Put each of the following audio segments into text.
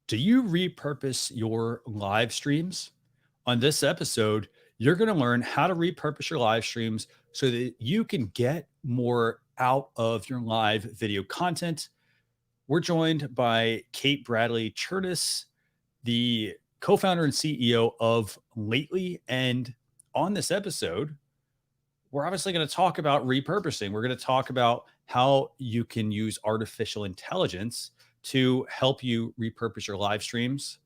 Do you repurpose your live streams? On this episode, you're going to learn how to repurpose your live streams so that you can get more out of your live video content. We're joined by Kate Bradley Chernis, the co founder and CEO of Lately. And on this episode, we're obviously going to talk about repurposing. We're going to talk about how you can use artificial intelligence to help you repurpose your live streams.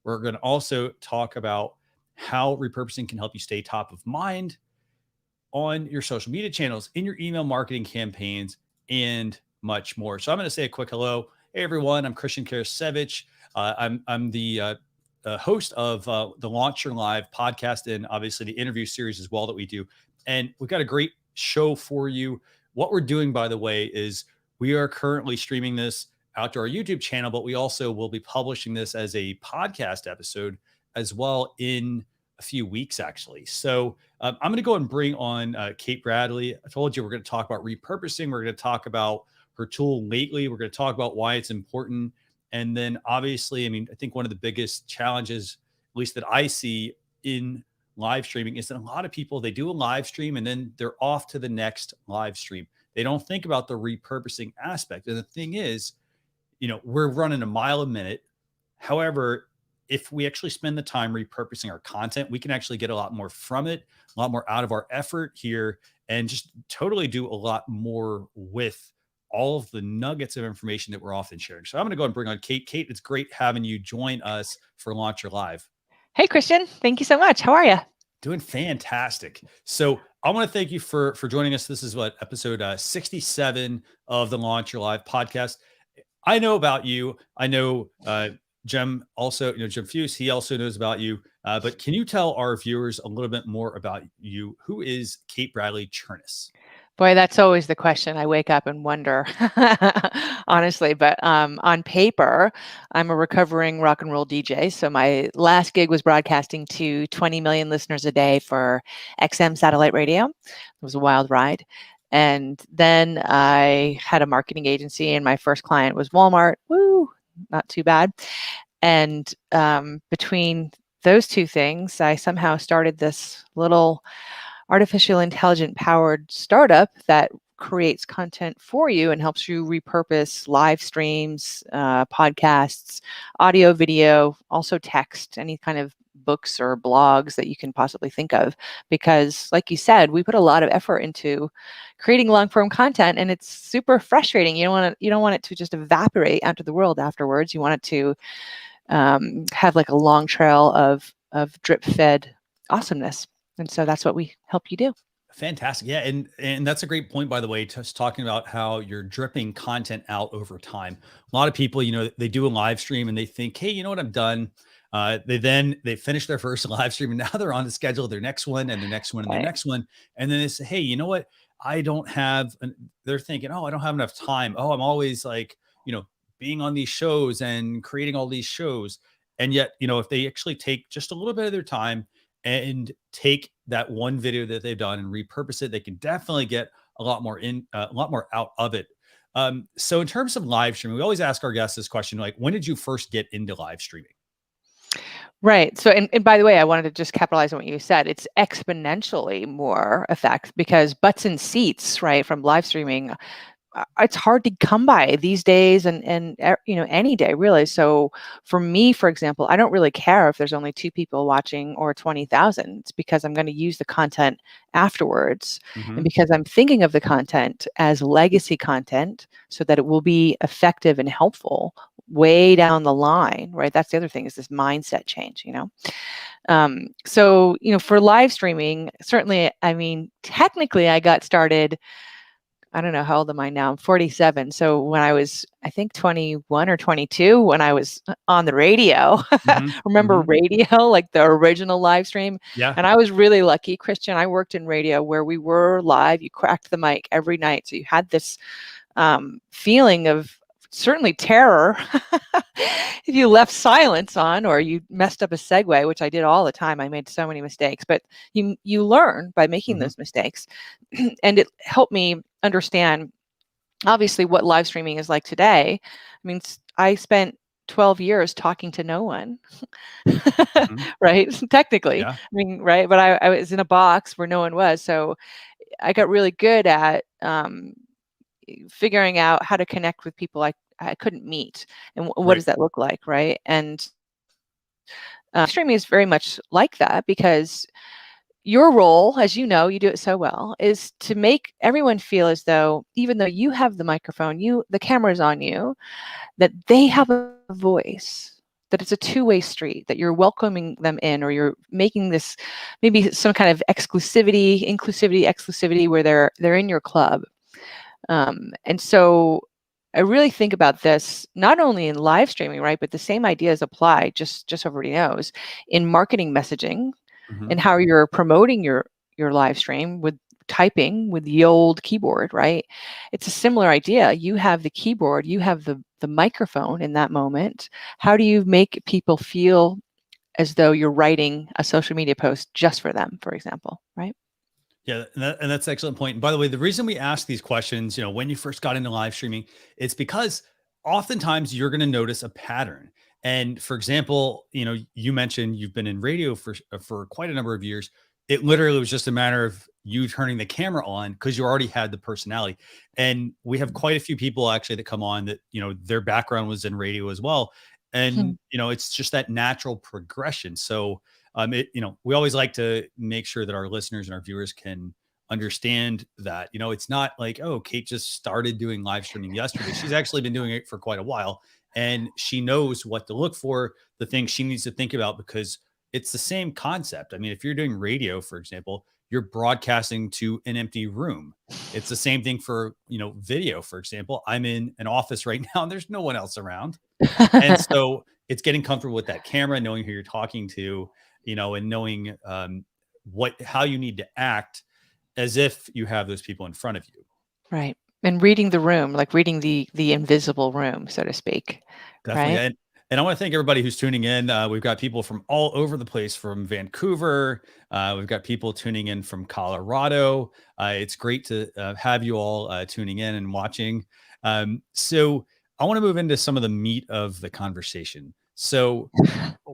We're going to also talk about how repurposing can help you stay top of mind on your social media channels, in your email marketing campaigns, and much more. So I'm going to say a quick hello. Hey, everyone. I'm Christian Karasevich. I'm the host of the Launch Your Live podcast and obviously the interview series as well that we do. And we've got a great show for you. What we're doing, by the way, is we are currently streaming this out to our YouTube channel, but we also will be publishing this as a podcast episode as well in a few weeks, actually. So I'm going to go and bring on Kate Bradley. I told you we're going to talk about repurposing. We're going to talk about her tool Lately. We're going to talk about why it's important. And then obviously, I think one of the biggest challenges, at least that I see in live streaming, is that a lot of people, they do a live stream and then they're off to the next live stream. They don't think about the repurposing aspect. And the thing is, we're running a mile a minute. However, if we actually spend the time repurposing our content, we can actually get a lot more from it, a lot more out of our effort here, and just totally do a lot more with all of the nuggets of information that we're often sharing. So I'm going to go and bring on Kate. Kate, it's great having you join us for Launch Your Live. Hey, Christian. Thank you so much. How are you? Doing fantastic. So I want to thank you for joining us. This is episode 67 of the Launch Your Live podcast. I know about you. I know Jem also, Jem Fuse, he also knows about you. But can you tell our viewers a little bit more about you? Who is Kate Bradley Chernis? Boy, that's always the question I wake up and wonder, honestly. But on paper, I'm a recovering rock and roll DJ. So my last gig was broadcasting to 20 million listeners a day for XM satellite radio. It was a wild ride. And then I had a marketing agency, and my first client was Walmart. Woo, not too bad. And between those two things, I somehow started this little artificial intelligence powered startup that creates content for you and helps you repurpose live streams, podcasts, audio, video, also text, any kind of books or blogs that you can possibly think of. Because like you said, we put a lot of effort into creating long-form content, and it's super frustrating. You don't want it to just evaporate out to the world afterwards. You want it to have like a long trail of drip-fed awesomeness. And so that's what we help you do. Fantastic. Yeah. And that's a great point, by the way, just talking about how you're dripping content out over time. A lot of people, they do a live stream and they think, hey, you know what, I'm done. They finish their first live stream and now they're on the schedule, their next one and their next one and their next one. And then they say, hey, you know what? They're thinking, oh, I don't have enough time. Oh, I'm always being on these shows and creating all these shows. And yet, if they actually take just a little bit of their time and take that one video that they've done and repurpose it, they can definitely get a lot more out of it. So in terms of live streaming, we always ask our guests this question, like, when did you first get into live streaming? Right. So, and by the way, I wanted to just capitalize on what you said. It's exponentially more effect because butts and seats, right, from live streaming, it's hard to come by these days and any day really. So for me, for example, I don't really care if there's only 2 people watching or 20,000. It's because I'm going to use the content afterwards. Mm-hmm. And because I'm thinking of the content as legacy content so that it will be effective and helpful way down the line, right? That's the other thing, is this mindset change, So, for live streaming, certainly, technically I got started, I don't know, how old am I now? I'm 47. So when I was, I think 21 or 22, when I was on the radio, mm-hmm. Remember mm-hmm. radio, like the original live stream? Yeah. And I was really lucky, Christian. I worked in radio where we were live. You cracked the mic every night. So you had this feeling of certainly terror if you left silence on or you messed up a segue, which I did all the time. I made so many mistakes, but you learn by making mm-hmm. those mistakes. And it helped me understand, obviously, what live streaming is like today. I spent 12 years talking to no one. Mhm. Right? Technically, Yeah. I mean, right? But I was in a box where no one was. So I got really good at figuring out how to connect with people I couldn't meet, and what Right. does that look like, right? And streaming is very much like that, because your role, as you know, you do it so well, is to make everyone feel as though, even though you have the microphone, the camera's on you, that they have a voice, that it's a two-way street, that you're welcoming them in, or you're making this maybe some kind of exclusivity, where they're in your club. And so I really think about this not only in live streaming, right, but the same ideas apply, just so everybody knows, in marketing messaging, Mhm. and how you're promoting your live stream with typing with the old keyboard, right? It's a similar idea. You have the keyboard, you have the microphone in that moment. How do you make people feel as though you're writing a social media post just for them, for example, right? Yeah, and that's an excellent point. And by the way, the reason we ask these questions, when you first got into live streaming, it's because oftentimes you're going to notice a pattern. And for example, you mentioned you've been in radio for quite a number of years. It literally was just a matter of you turning the camera on because you already had the personality. And we have quite a few people actually that come on that, their background was in radio as well. Hmm. And, it's just that natural progression. So we always like to make sure that our listeners and our viewers can understand that, it's not like, oh, Kate just started doing live streaming yesterday. She's actually been doing it for quite a while, and she knows what to look for, the things she needs to think about, because it's the same concept. I mean, if you're doing radio, for example, you're broadcasting to an empty room. It's the same thing for, video, for example. I'm in an office right now and there's no one else around. And so it's getting comfortable with that camera, knowing who you're talking to, and knowing how you need to act as if you have those people in front of you. Right. And reading the room, like reading the invisible room, so to speak, Definitely. right? And I want to thank everybody who's tuning in. We've got people from all over the place, from Vancouver. We've got people tuning in from Colorado. It's great to have you all tuning in and watching. So I want to move into some of the meat of the conversation. So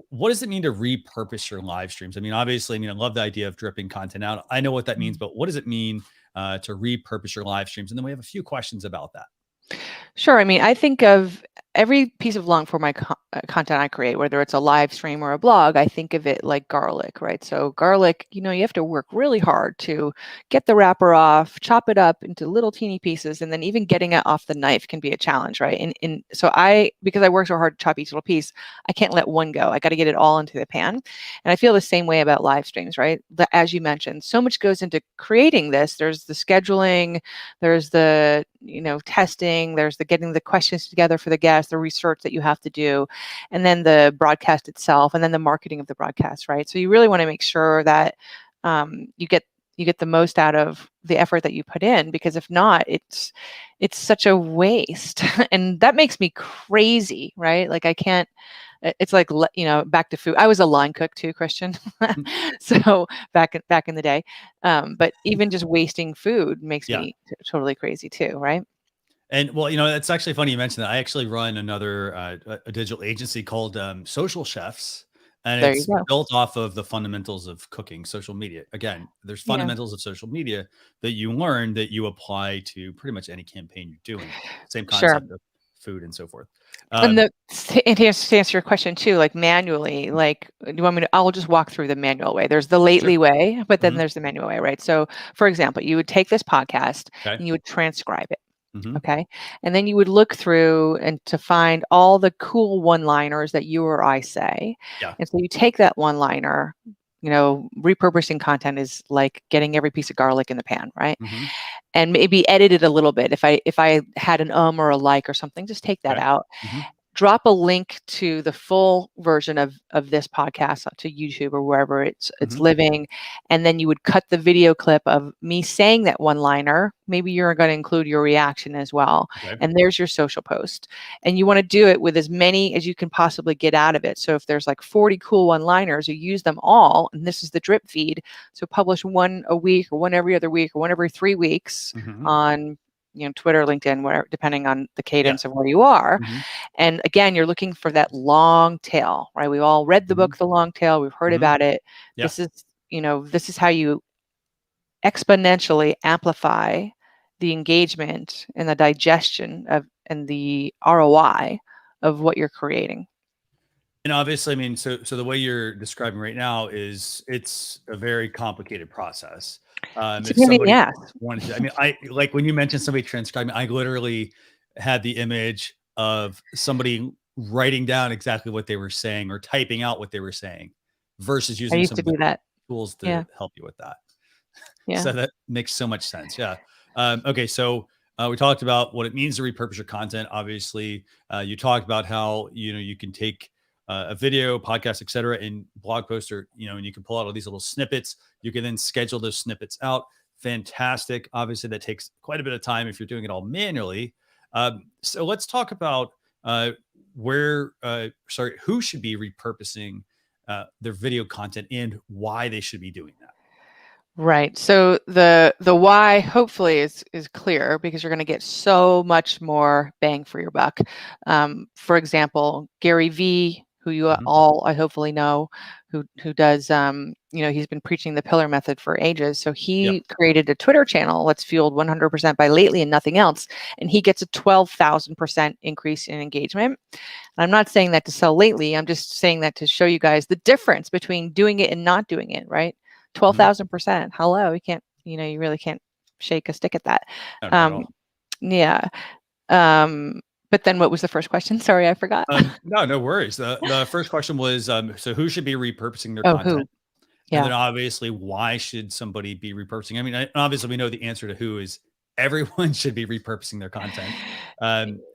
what does it mean to repurpose your live streams? I mean, obviously, I love the idea of dripping content out. I know what that means, but what does it mean to repurpose your live streams? And then we have a few questions about that. Sure. I mean, I think of every piece of long form content I create, whether it's a live stream or a blog, I think of it like garlic, right? So garlic, you have to work really hard to get the wrapper off, chop it up into little teeny pieces, and then even getting it off the knife can be a challenge, right? And so because I work so hard to chop each little piece, I can't let one go. I got to get it all into the pan. And I feel the same way about live streams, right? As you mentioned, so much goes into creating this. There's the scheduling, there's the testing, there's the getting the questions together for the guests, the research that you have to do, and then the broadcast itself, and then the marketing of the broadcast, right? So you really want to make sure that you get the most out of the effort that you put in, because if not, it's such a waste. And that makes me crazy, right? Like I can't. It's like, back to food. I was a line cook too, Christian. So back in the day, but even just wasting food makes Yeah. me totally crazy too, right? And well, it's actually funny you mentioned that. I actually run another a digital agency called Social Chefs, and There you it's go. built off of the fundamentals of cooking, social media. Again, there's Yeah. fundamentals of social media that you learn that you apply to pretty much any campaign you're doing. Same Sure. concept of food and so forth. And Um, to answer your question too, like manually, like, do you want me to? I'll just walk through the manual way. There's the sure. lately way, but then Hmm. there's the manual way, right? So, for example, you would take this podcast Okay. and you would transcribe it. Hmm. Okay. And then you would look through and to find all the cool one-liners that you or I say. Yeah. And so you take that one-liner, repurposing content is like getting every piece of garlic in the pan, right? Hmm. And maybe edit it a little bit. If I had an or a like or something, just take that Okay. out. Hmm. Drop a link to the full version of this podcast to YouTube or wherever it's Hmm. living, and then you would cut the video clip of me saying that one liner. Maybe you're going to include your reaction as well, Okay. and there's your social post. And you want to do it with as many as you can possibly get out of it. So if there's like 40 cool one liners, you use them all, and this is the drip feed. So publish one a week or one every other week or one every 3 weeks Hmm. on Twitter, LinkedIn, where depending on the cadence of where you are. Mm-hmm. And again, you're looking for that long tail, right? We've all read the book, The Long Tail. We've heard about it. Yeah. This is how you exponentially amplify the engagement and the digestion and the ROI of what you're creating. And obviously, I mean, so the way you're describing right now is it's a very complicated process. It's a If pain in the somebody ass. wanted to, I mean, I like when you mentioned somebody transcribing, I literally had the image of somebody writing down exactly what they were saying or typing out what they were saying versus I using used some to of the do that. tools Yeah. to help you with that. Yeah. So that makes so much sense. Yeah. Okay. So we talked about what it means to repurpose your content. Obviously, you talked about how you can take a video, podcast, etc., and blog post, or and you can pull out all these little snippets. You can then schedule those snippets out. Fantastic. Obviously, that takes quite a bit of time if you're doing it all manually. So let's talk about who should be repurposing their video content and why they should be doing that. Right. So the why hopefully is clear, because you're going to get so much more bang for your buck. For example, Gary V, who you all I hopefully know, who does he's been preaching the pillar method for ages. So he created a Twitter channel that's fueled 100% by Lately and nothing else, and he gets a 12,000% increase in engagement. And I'm not saying that to sell Lately. I'm just saying that to show you guys the difference between doing it and not doing it. Right. 12,000%. Hello, you can't, you really can't shake a stick at that. No, not at all. Yeah. But then what was the first question? Sorry, I forgot. No worries. The first question was, so who should be repurposing their Who? content? Yeah. And then obviously, why should somebody be repurposing? I mean, obviously we know the answer to who is everyone should be repurposing their content.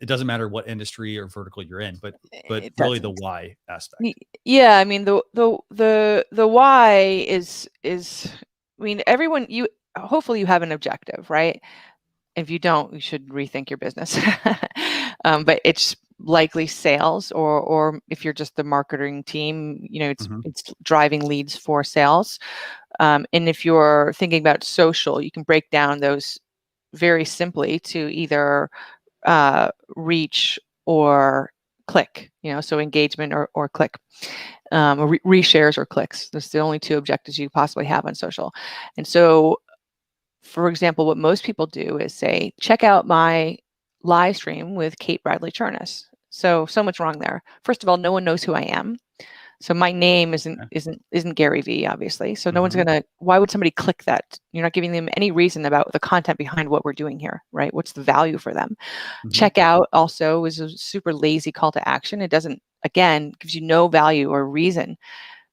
It doesn't matter what industry or vertical you're in, but It really the doesn't. why aspect. Yeah, I mean the why is I mean, everyone, hopefully you have an objective, right? If you don't, you should rethink your business. But it's likely sales, or if you're just the marketing team, it's driving leads for sales. And if you're thinking about social, you can break down those very simply to either reach or click, so engagement or click, or reshares or clicks. That's the only two objectives you possibly have on social. And so, for example, what most people do is say, check out my live stream with Kate Bradley Chernis. So much wrong there. First of all, no one knows who I am. So my name isn't Gary V, obviously. So no one's why would somebody click that? You're not giving them any reason about the content behind what we're doing here, right? What's the value for them? Check out also is a super lazy call to action. It doesn't, again, gives you no value or reason,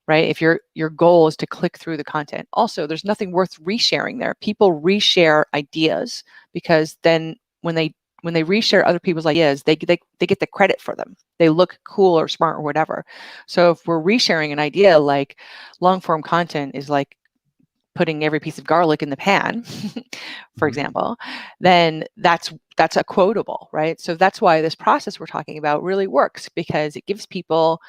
right? If your goal is to click through the content. Also, there's nothing worth resharing there. People reshare ideas because then when they reshare other people's ideas, they get the credit for them. They look cool or smart or whatever. So if we're resharing an idea, like long form content is like putting every piece of garlic in the pan, for example, then that's a quotable, right? So that's why this process we're talking about really works, because it gives people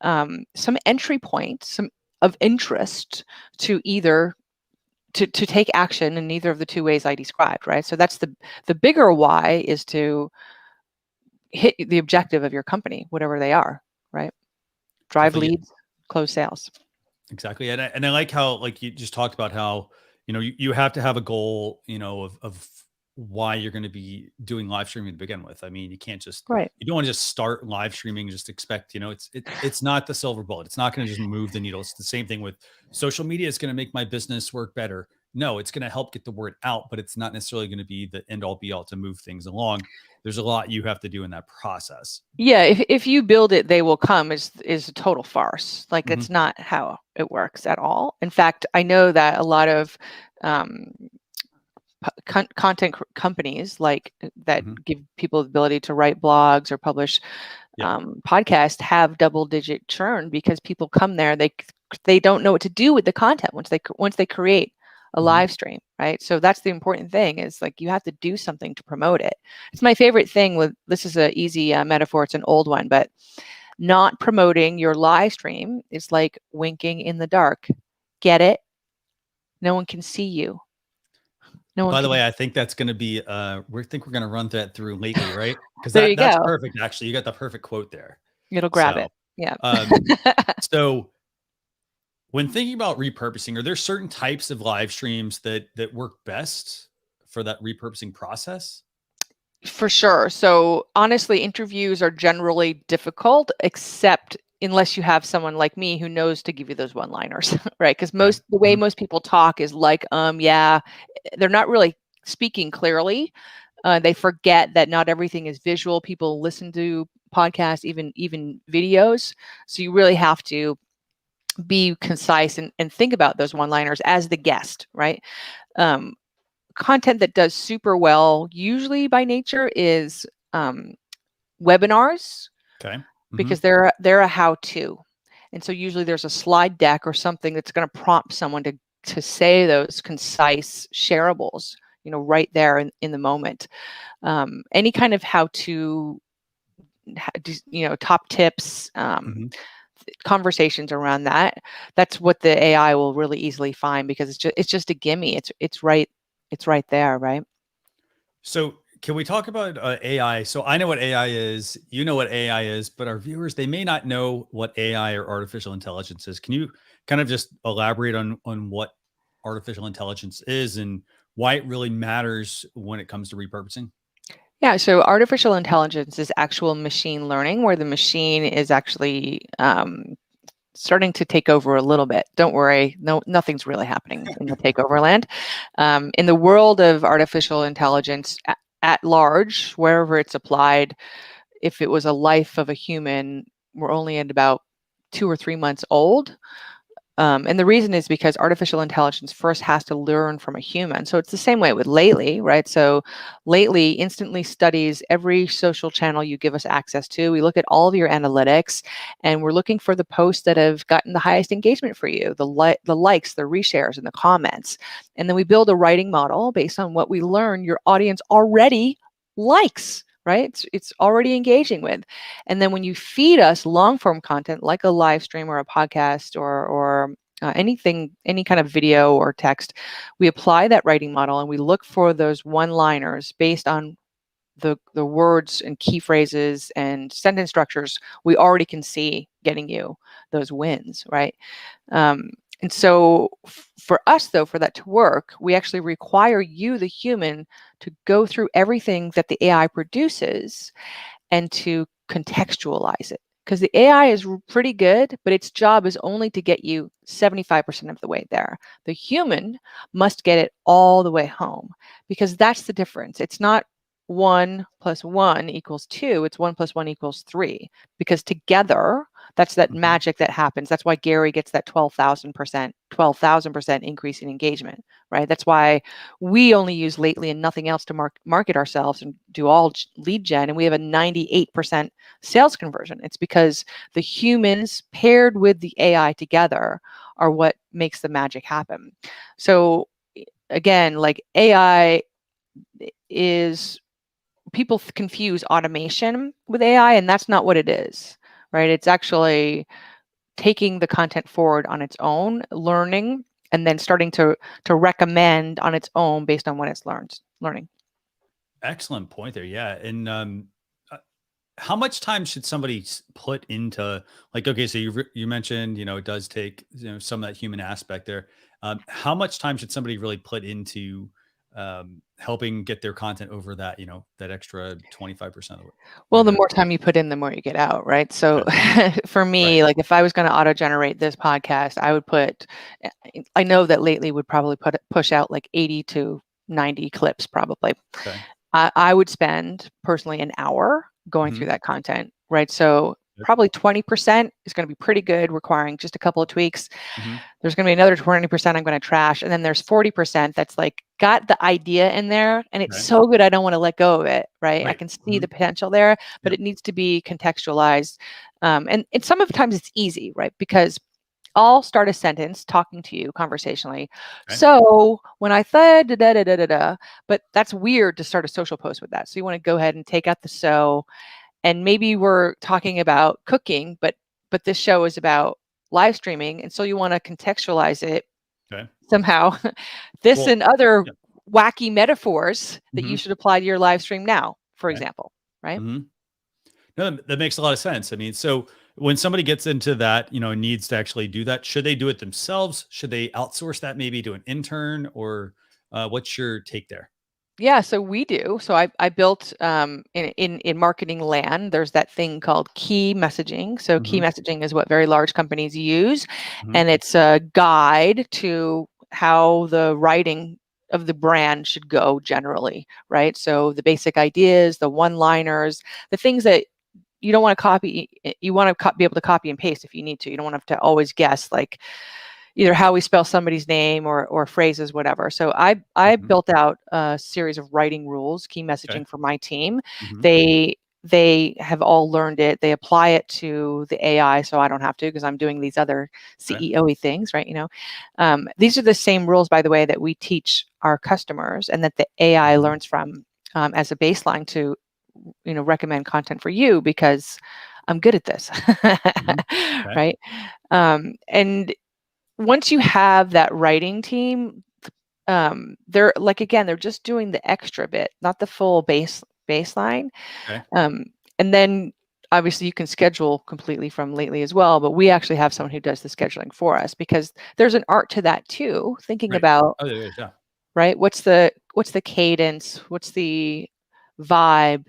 some entry point, some of interest to either to take action in either of the two ways I described, right? So that's the bigger why, is to hit the objective of your company, whatever they are, right? Drive leads, close sales. Exactly. And I like how, like you just talked about how, you have to have a goal, of why you're going to be doing live streaming to begin with. I mean, you can't just, you don't want to just start live streaming and just expect, it's not the silver bullet. It's not going to just move the needle. It's the same thing with social media. It's going to make my business work better. No, it's going to help get the word out, but it's not necessarily going to be the end all be all to move things along. There's a lot you have to do in that process. Yeah. If you build it, they will come is a total farce. Like that's not how it works at all. In fact, I know that a lot of, content companies like that give people the ability to write blogs or publish podcasts have double-digit churn, because people come there, they don't know what to do with the content once they create a live stream, right? So that's the important thing, is like you have to do something to promote it. It's my favorite thing with, this is an easy metaphor, it's an old one, but not promoting your live stream is like winking in the dark. Get it? No one can see you. No one By the can. way, I think that's going to be, we think we're going to run that through lately, right? Because There you that's go. perfect. Actually, you got the perfect quote there. It'll grab it. So, Yeah. um, so when thinking about repurposing, are there certain types of live streams that work best for that repurposing process? For sure. So honestly, interviews are generally difficult, except unless you have someone like me who knows to give you those one-liners, right? Because Okay. the way Mhm. most people talk is like, yeah, they're not really speaking clearly. They forget that not everything is visual. People listen to podcasts, even videos. So you really have to be concise and think about those one-liners as the guest, right? Um, Content that does super well, usually by nature, is webinars, Okay. because Mhm. they're a how-to, and so usually there's a slide deck or something that's going to prompt someone to say those concise shareables, right there in the moment. Any kind of how-to, top tips, Mhm. conversations around that. That's what the AI will really easily find, because it's just a gimme. It's right there, right? So, can we talk about AI? So, I know what AI is, you know what AI is, but our viewers, they may not know what AI or artificial intelligence is. Can you kind of just elaborate on what artificial intelligence is and why it really matters when it comes to repurposing? Yeah, so artificial intelligence is actual machine learning, where the machine is actually starting to take over a little bit. Don't worry, no, nothing's really happening in the takeover land. In the world of artificial intelligence at large, wherever it's applied, if it was a life of a human, we're only at about 2 or 3 months old. And the reason is because artificial intelligence first has to learn from a human. So it's the same way with Lately, right? So Lately instantly studies every social channel you give us access to. We look at all of your analytics, and we're looking for the posts that have gotten the highest engagement for you, the likes, the reshares, and the comments. And then we build a writing model based on what we learn your audience already likes. Right? It's already engaging with. And then when you feed us long form content like a live stream or a podcast or anything, any kind of video or text, we apply that writing model and we look for those one-liners based on the words and key phrases and sentence structures we already can see getting you those wins, right? Um, and so for us, though, for that to work, we actually require you, the human, to go through everything that the AI produces and to contextualize it. Because the AI is pretty good, but its job is only to get you 75% of the way there. The human must get it all the way home, because that's the difference. It's not 1 + 1 = 2, it's 1 + 1 = 3, because together, that's that Mhm. magic that happens. That's why Gary gets that 12,000% increase in engagement, right? That's why we only use Lately and nothing else to market ourselves and do all lead gen, and we have a 98% sales conversion. It's because the humans paired with the AI together are what makes the magic happen. So again, like AI is, people confuse automation with AI, and that's not what it is, right? It's actually taking the content forward on its own, learning, and then starting to recommend on its own based on what it's learning. Excellent point there. Yeah. And uh, how much time should somebody put into, like, okay, so you mentioned, it does take, some of that human aspect there. How much time should somebody really put into helping get their content over that, that extra 25% of Well, where the they're more time you put in, the more you get out, right? So okay. for Right. me, like if I was going to auto generate this podcast, I would I know that Lately would probably push out like 80 to 90 clips probably. Okay. I would spend personally an hour going Hmm. through that content, right? So Yep. probably 20% is going to be pretty good, requiring just a couple of tweaks. Hmm. There's going to be another 20% I'm going to trash. And then there's 40% that's like got the idea in there and it's Okay. so good, I don't want to let go of it, right? I Right. can see Hmm. the potential there, but Yep. it needs to be contextualized. And some of the times it's easy, right? Because I'll start a sentence talking to you conversationally. Okay. So when I said da da da da da da, but that's weird to start a social post with that. So you want to go ahead and take out the so, and maybe we're talking about cooking, but this show is about live streaming, and so you want to contextualize it Okay. somehow. This Well, and other yeah. wacky metaphors that you Hmm. should apply to your live stream now, for Okay. example, right? Hmm. No, that makes a lot of sense. I mean, so when somebody gets into that, needs to actually do that, should they do it themselves? Should they outsource that maybe to an intern, or what's your take there? Yeah, so we do. So I built in marketing land. There's that thing called key messaging. So key Hmm. messaging is what very large companies use, Hmm. and it's a guide to how the writing of the brand should go generally, right? So the basic ideas, the one-liners, the things that you don't want to copy. You want to be able to copy and paste if you need to. You don't want to have to always guess like either how we spell somebody's name or phrases, whatever. So I Hmm. built out a series of writing rules, key Okay. messaging for my team. Hmm. They have all learned it. They apply it to the AI, so I don't have to because I'm doing these other Okay. CEO-y things, right? These are the same rules, by the way, that we teach our customers, and that the AI Hmm. learns from as a baseline to recommend content for you because I'm good at this, Hmm. Okay. right? And once you have that writing team, they're like, again, they're just doing the extra bit, not the full baseline. Okay. Um, and then obviously you can schedule completely from Lately as well, but we actually have someone who does the scheduling for us because there's an art to that too. Thinking Right. about, Oh, there is. Yeah. right, what's the cadence, what's the vibe,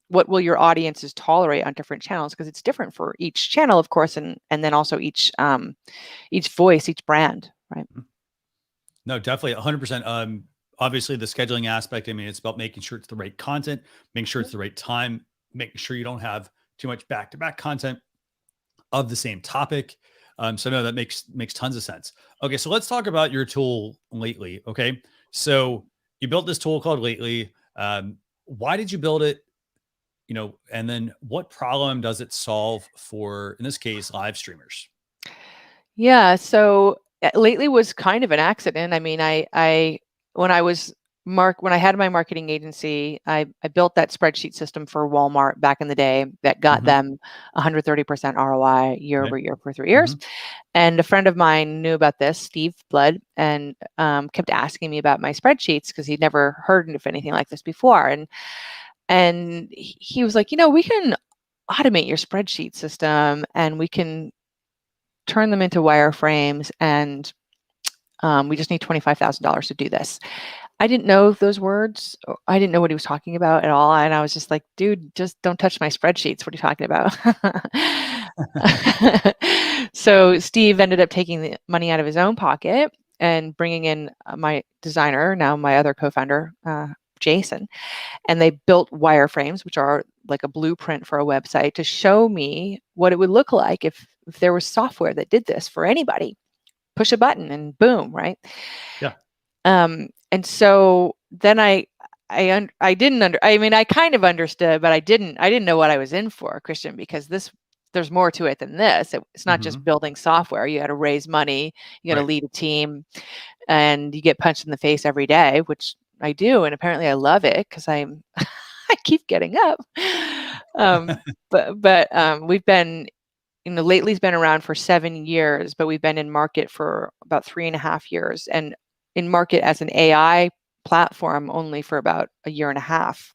what will your audiences tolerate on different channels, because it's different for each channel, of course, and then also each voice, each brand, right? Mhm. No, definitely 100%. Obviously the scheduling aspect, I mean, it's about making sure it's the right content, making sure it's the right time, making sure you don't have too much back-to-back content of the same topic. So no, that makes tons of sense. Okay, so let's talk about your tool Lately. Okay, so you built this tool called Lately. Why did you build it? And then what problem does it solve for, in this case, live streamers? Yeah, so Lately was kind of an accident. I mean, I when I was when I had my marketing agency, I built that spreadsheet system for Walmart back in the day that got Hmm. them 130% ROI year Okay. over year for 3 years. Hmm. And a friend of mine knew about this, Steve Blood, and kept asking me about my spreadsheets because he'd never heard of anything like this before. And he was like, we can automate your spreadsheet system, and we can turn them into wireframes, and we just need $25,000 to do this. I didn't know those words. I didn't know what he was talking about at all. And I was just like, dude, just don't touch my spreadsheets. What are you talking about? So Steve ended up taking the money out of his own pocket and bringing in my designer, now my other co-founder, Jason, and they built wireframes, which are like a blueprint for a website, to show me what it would look like if there was software that did this for anybody. Push a button and boom, right? Yeah. And so then I didn't I mean, I kind of understood, but I didn't know what I was in for, Christian, because there's more to it than this. It's not just Hmm. building software. You got to raise money, you got to Right. lead a team, and you get punched in the face every day, which I do, and apparently I love it because I keep getting up. But we've been, Lately's been around for 7 years, but we've been in market for about 3.5 years, and in market as an AI platform only for about a year and a half,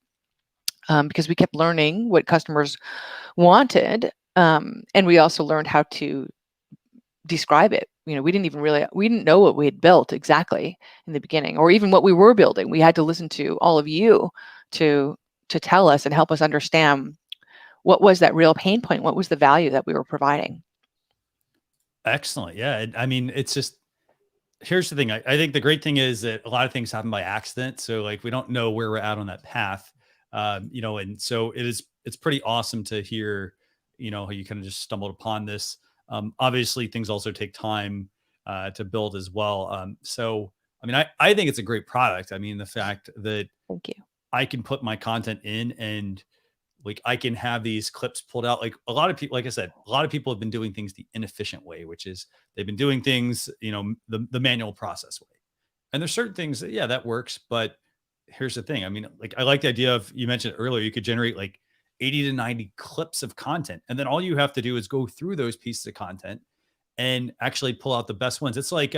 because we kept learning what customers wanted, and we also learned how to describe it. We didn't know what we had built exactly in the beginning, or even what we were building. We had to listen to all of you to tell us and help us understand what was that real pain point, what was the value that we were providing. Excellent. Yeah. I mean, it's just, here's the thing. I think the great thing is that a lot of things happen by accident. So like we don't know where we're at on that path. And so it's pretty awesome to hear, how you kind of just stumbled upon this. Obviously things also take time to build as well. So I mean, I think it's a great product. I mean, the fact that Thank you. I can put my content in, and like I can have these clips pulled out. Like a lot of people, like I said, a lot of people have been doing things the inefficient way, which is they've been doing things, the manual process way. And there's certain things that, yeah, that works. But here's the thing. I mean, like I like the idea of, you mentioned earlier, you could generate like 80 to 90 clips of content. And then all you have to do is go through those pieces of content and actually pull out the best ones. It's like,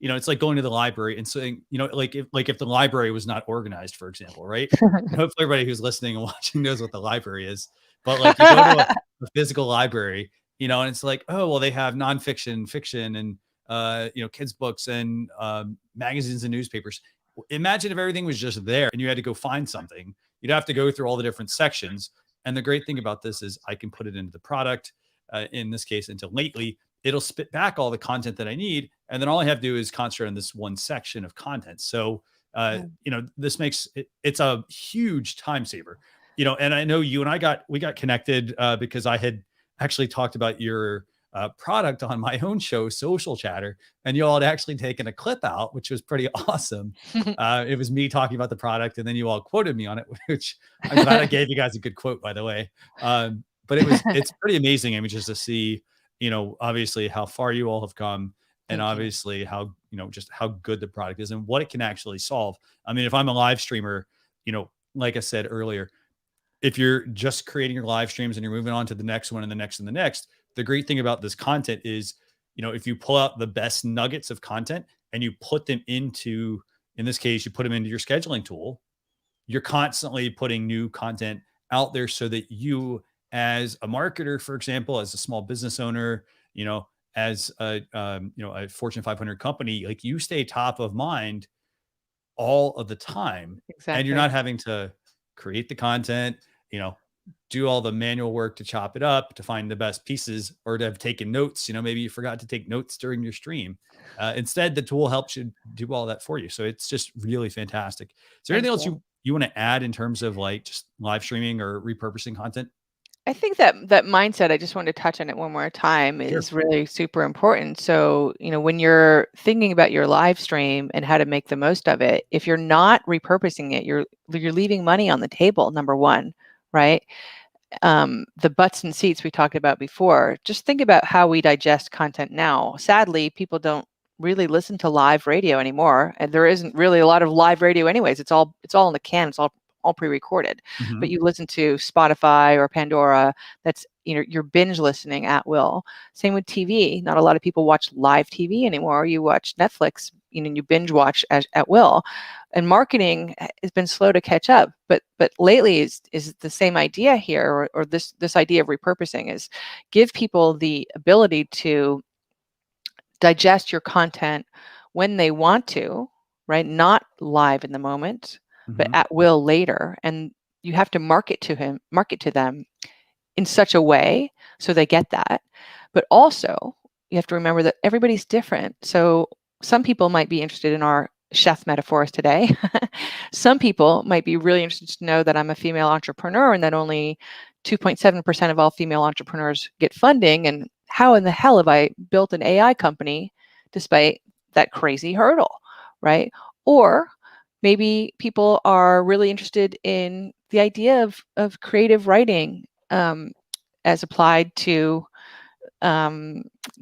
it's like going to the library and saying, like if the library was not organized, for example, right? And hopefully everybody who's listening and watching knows what the library is. But like you go to a physical library, and it's like, oh, well, they have nonfiction, fiction, and kids books and magazines and newspapers. Imagine if everything was just there and you had to go find something. You'd have to go through all the different sections. And the great thing about this is I can put it into the product, in this case, into Lately. It'll spit back all the content that I need. And then all I have to do is concentrate on this one section of content. So, this makes it's a huge time saver, and I know you and we got connected because I had actually talked about your product on my own show, Social Chatter, and you all had actually taken a clip out, which was pretty awesome. It was me talking about the product, and then you all quoted me on it, which I'm glad I gave you guys a good quote, by the way. But it's pretty amazing. I mean, just to see, obviously how far you all have come, and Thank you. obviously how, just how good the product is and what it can actually solve. I mean, if I'm a live streamer, like I said earlier, if you're just creating your live streams and you're moving on to the next one and the next and the next, the great thing about this content is, if you pull out the best nuggets of content and you put them into, in this case, you put them into your scheduling tool, you're constantly putting new content out there so that you, as a marketer, for example, as a small business owner, as a Fortune 500 company, like you stay top of mind all of the time, and you're Exactly. not having to create the content, you know, do all the manual work to chop it up, to find the best pieces, or to have taken notes. Maybe you forgot to take notes during your stream. Instead, the tool helps you do all that for you. So it's just really fantastic. Is there anything Thank else you. you want to add in terms of like just live streaming or repurposing content? I think that mindset, I just wanted to touch on it one more time, Sure. is really super important. So, when you're thinking about your live stream and how to make the most of it, if you're not repurposing it, you're leaving money on the table, number one, right? The butts and seats we talked about before. Just think about how we digest content now. Sadly, people don't really listen to live radio anymore, and there isn't really a lot of live radio anyways. It's all in the can. It's all pre-recorded. But Mhm. you listen to Spotify or Pandora, that's you're binge listening at will. Same with TV. Not a lot of people watch live TV anymore. You watch Netflix, you binge watch at will. And marketing has been slow to catch up, but lately is the same idea here, or this idea of repurposing is give people the ability to digest your content when they want to, right? Not live in the moment, but Mhm. at will later. And you have to market to them in such a way so they get that. But also, you have to remember that everybody's different. So some people might be interested in our chef metaphors today. Some people might be really interested to know that I'm a female entrepreneur and that only 2.7% of all female entrepreneurs get funding. And how in the hell have I built an AI company despite that crazy hurdle, right? Or maybe people are really interested in the idea of creative writing, as applied to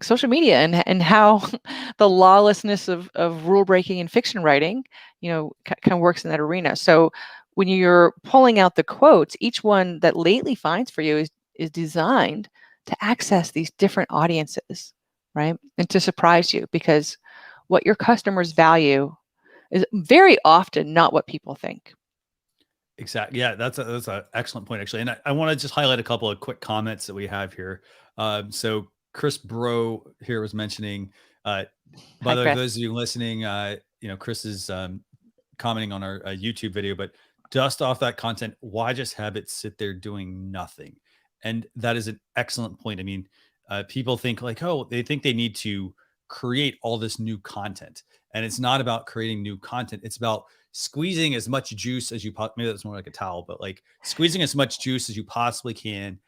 social media, and how the lawlessness of rule breaking and fiction writing, kind of works in that arena. So when you're pulling out the quotes, each one that Lately finds for you is designed to access these different audiences, right? And to surprise you, because what your customers value is very often not what people think. Exactly. Yeah, that's an excellent point, actually. And I want to just highlight a couple of quick comments that we have here. So Chris Bro here was mentioning, by Hi, the way, for Chris. those of you listening, Chris is commenting on our YouTube video, but dust off that content. Why just have it sit there doing nothing? And that is an excellent point. I mean, people think like, oh, they think they need to create all this new content. And it's not about creating new content. It's about squeezing as much juice as maybe that's more like a towel, but like squeezing as much juice as you possibly can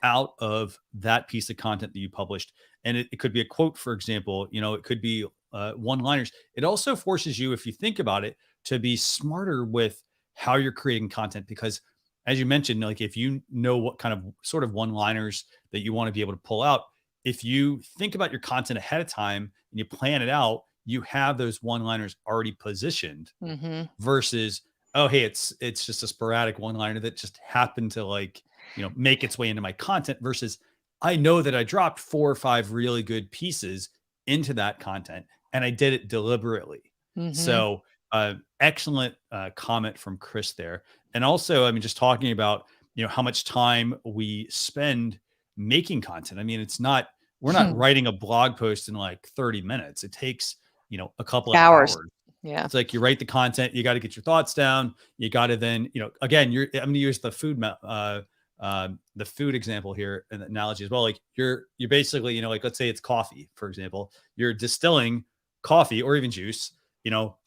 out of that piece of content that you published. And it could be a quote, for example, it could be one liners. It also forces you, if you think about it, to be smarter with how you're creating content, because as you mentioned, like if you know what kind of sort of one liners that you want to be able to pull out, if you think about your content ahead of time and you plan it out, you have those one liners already positioned Mm-hmm. versus, oh, hey, it's just a sporadic one liner that just happened to like, make its way into my content, versus I know that I dropped 4 or 5 really good pieces into that content. and I did it deliberately. Mm-hmm. So, excellent comment from Chris there. And also, I mean, just talking about, how much time we spend making content. I mean, we're not writing a blog post in like 30 minutes. It takes, a couple of Hours. hours. Yeah. It's like you write the content, you got to get your thoughts down. You got to then, again, I'm going to use the food example here and the analogy as well. Like you're basically, like let's say it's coffee, for example, you're distilling coffee or even juice,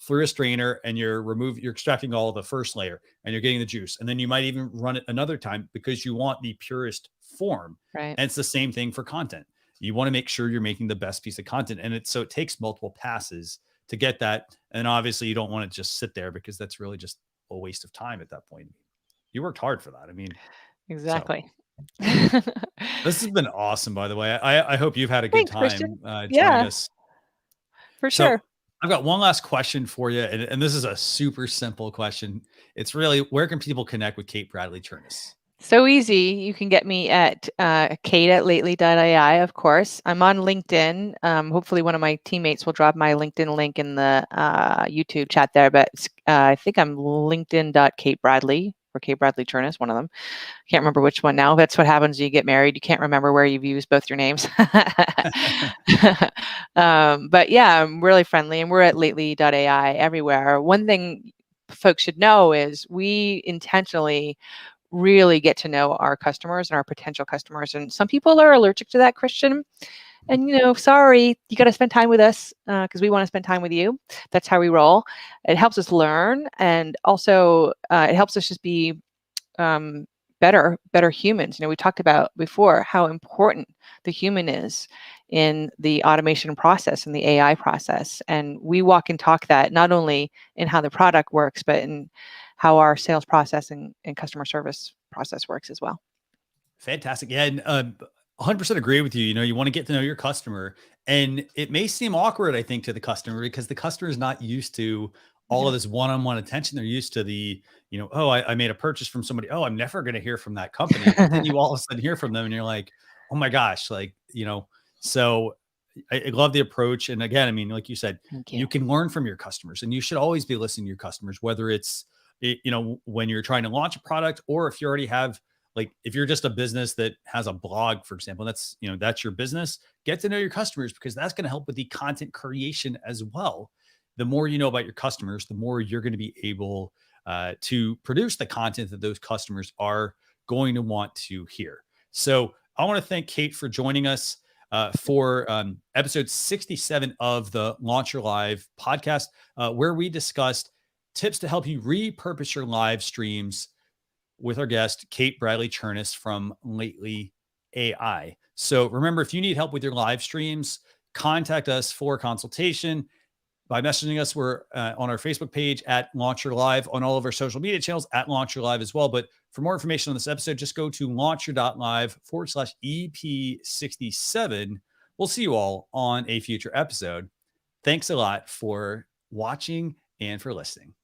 through a strainer, and you're extracting all the first layer and you're getting the juice. And then you might even run it another time because you want the purest form. Right. And it's the same thing for content. You want to make sure you're making the best piece of content. And so it takes multiple passes to get that. And obviously you don't want to just sit there because that's really just a waste of time at that point. You worked hard for that. I mean, so Exactly. this has been awesome, by the way. I hope you've had a good Thanks, Christian. time joining Yeah, us. for So sure. I've got one last question for you, and this is a super simple question. It's really, where can people connect with Kate Bradley Chernis? So easy. You can get me at kate@lately.ai, of course. I'm on LinkedIn. Hopefully one of my teammates will drop my LinkedIn link in the YouTube chat there, but I think I'm linkedin.katebradley or Kate Bradley Chernis, one of them. Can't remember which one now. That's what happens when you get married. You can't remember where you've used both your names. But yeah, I'm really friendly, and we're at lately.ai everywhere. One thing folks should know is we intentionally really get to know our customers and our potential customers. And some people are allergic to that, Christian. And, sorry, you got to spend time with us because we want to spend time with you. That's how we roll. It helps us learn. And also it helps us just be better humans. We talked about before how important the human is in the automation process and the AI process. And we walk and talk that not only in how the product works, but in how our sales process and customer service process works as well. Fantastic. Yeah. And 100% agree with you. You want to get to know your customer, and it may seem awkward, I think, to the customer because the customer is not used to all Yeah. of this one-on-one attention. They're used to the, oh, I made a purchase from somebody. Oh, I'm never going to hear from that company. But then you all of a sudden hear from them and you're like, oh my gosh, like, so I love the approach. And again, I mean, like you said, Thank you you. can learn from your customers, and you should always be listening to your customers, whether it's, when you're trying to launch a product, or if you already have, like, if you're just a business that has a blog, for example, that's your business. Get to know your customers, because that's going to help with the content creation as well. The more you know about your customers, the more you're going to be able to produce the content that those customers are going to want to hear. So I want to thank Kate for joining us for episode 67 of the Launch Your Live podcast, where we discussed tips to help you repurpose your live streams with our guest, Kate Bradley Chernis from Lately AI. So remember, if you need help with your live streams, contact us for a consultation by messaging us. We're on our Facebook page at Launch Your Live, on all of our social media channels at Launch Your Live as well. But for more information on this episode, just go to launchyour.live/EP67. We'll see you all on a future episode. Thanks a lot for watching and for listening.